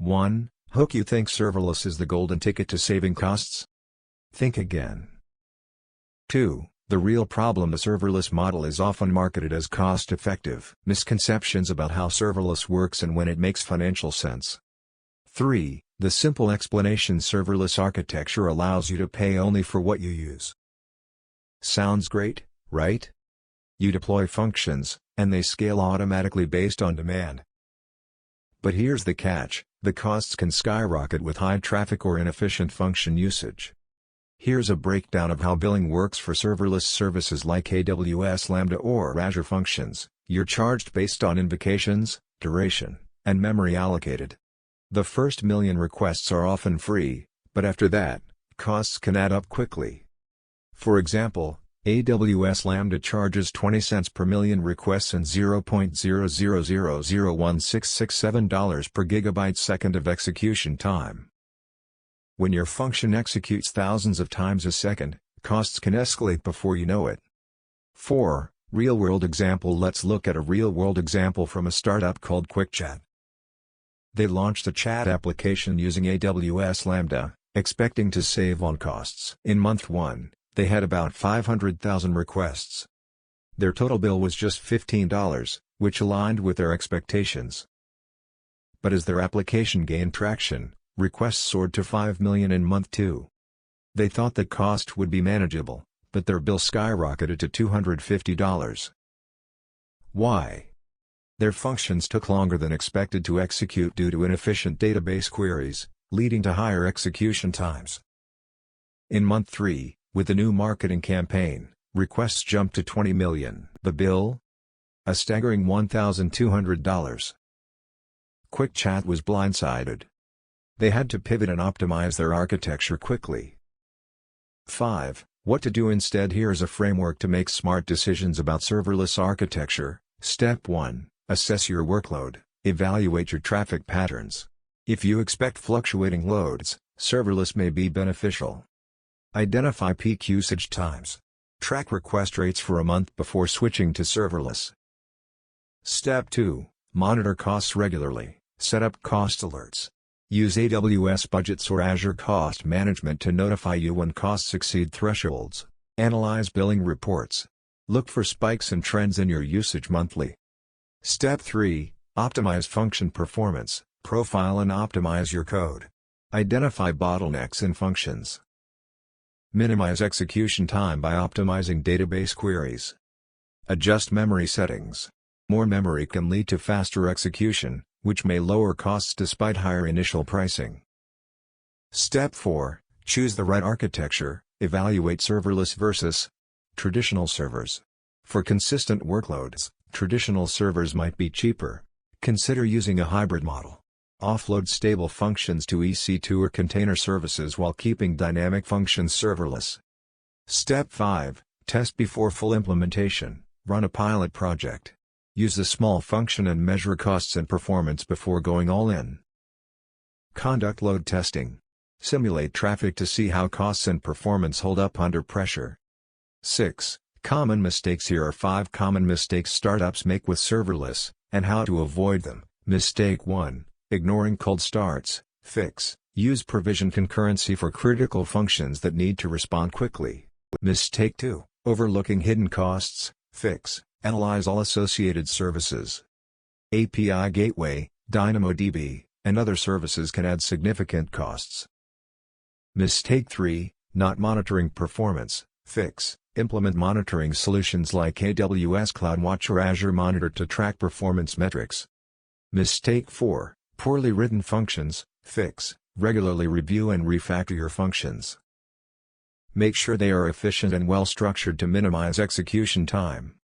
1. Hook. You think serverless is the golden ticket to saving costs? Think again. 2. The real problem: the serverless model is often marketed as cost-effective. Misconceptions about how serverless works and when it makes financial sense. 3. The simple explanation: serverless architecture allows you to pay only for what you use. Sounds great, right? You deploy functions, and they scale automatically based on demand. But here's the catch: the costs can skyrocket with high traffic or inefficient function usage. Here's a breakdown of how billing works for serverless services like AWS Lambda or Azure Functions. You're charged based on invocations, duration, and memory allocated. The first million requests are often free, but after that, costs can add up quickly. For example, AWS Lambda charges 20 cents per million requests and $0.0000167 per gigabyte second of execution time. When your function executes thousands of times a second, costs can escalate before you know it. 4. Real-world example. Let's look at a real-world example from a startup called QuickChat. They launched a chat application using AWS Lambda, expecting to save on costs. In month 1, they had about 500,000 requests. Their total bill was just $15, which aligned with their expectations. But as their application gained traction, requests soared to 5 million in month 2. They thought the cost would be manageable, but their bill skyrocketed to $250. Why? Their functions took longer than expected to execute due to inefficient database queries, leading to higher execution times. In month 3, with the new marketing campaign, requests jumped to 20 million. The bill? A staggering $1,200. QuickChat was blindsided. They had to pivot and optimize their architecture quickly. 5. What to do instead? Here's a framework to make smart decisions about serverless architecture. Step 1. Assess your workload, evaluate your traffic patterns. If you expect fluctuating loads, serverless may be beneficial. Identify peak usage times. Track request rates for a month before switching to serverless. Step 2. Monitor costs regularly, set up cost alerts. Use AWS budgets or Azure Cost Management to notify you when costs exceed thresholds. Analyze billing reports. Look for spikes and trends in your usage monthly. Step 3. Optimize function performance. Profile and optimize your code. Identify bottlenecks in functions. Minimize execution time by optimizing database queries. Adjust memory settings. More memory can lead to faster execution, which may lower costs despite higher initial pricing. Step 4. Choose the right architecture. Evaluate serverless versus traditional servers. For consistent workloads, traditional servers might be cheaper. Consider using a hybrid model. Offload stable functions to EC2 or container services while keeping dynamic functions serverless. Step 5. Test before full implementation. Run a pilot project. Use a small function and measure costs and performance before going all in. Conduct load testing. Simulate traffic to see how costs and performance hold up under pressure. 6. Common mistakes. Here are 5 common mistakes startups make with serverless, and how to avoid them. Mistake 1. Ignoring cold starts. Fix. Use provision concurrency for critical functions that need to respond quickly. Mistake 2. Overlooking hidden costs. Fix. Analyze all associated services. API Gateway, DynamoDB, and other services can add significant costs. Mistake 3. Not monitoring performance. Fix. Implement monitoring solutions like AWS CloudWatch or Azure Monitor to track performance metrics. Mistake 4. Poorly written functions. Fix. Regularly review and refactor your functions. Make sure they are efficient and well structured to minimize execution time.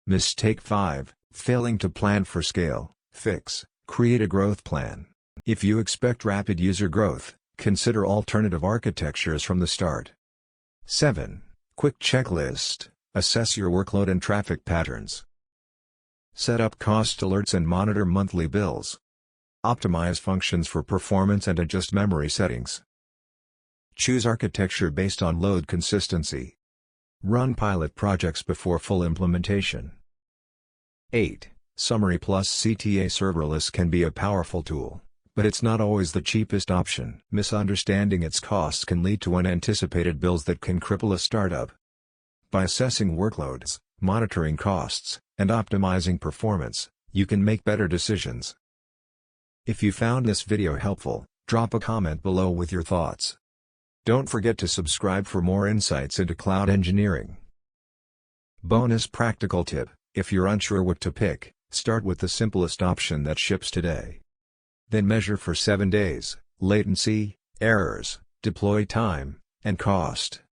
Mistake 5. Failing to plan for scale. Fix. Create a growth plan. If you expect rapid user growth, consider alternative architectures from the start. 7. Quick checklist. Assess your workload and traffic patterns. Set up cost alerts and monitor monthly bills. Optimize functions for performance and adjust memory settings. Choose architecture based on load consistency. Run pilot projects before full implementation. 8. Summary plus CTA. Serverless can be a powerful tool, but it's not always the cheapest option. Misunderstanding its costs can lead to unanticipated bills that can cripple a startup. By assessing workloads, monitoring costs, and optimizing performance, you can make better decisions. If you found this video helpful, drop a comment below with your thoughts. Don't forget to subscribe for more insights into cloud engineering. Bonus practical tip: if you're unsure what to pick, start with the simplest option that ships today. Then measure for 7 days, latency, errors, deploy time, and cost.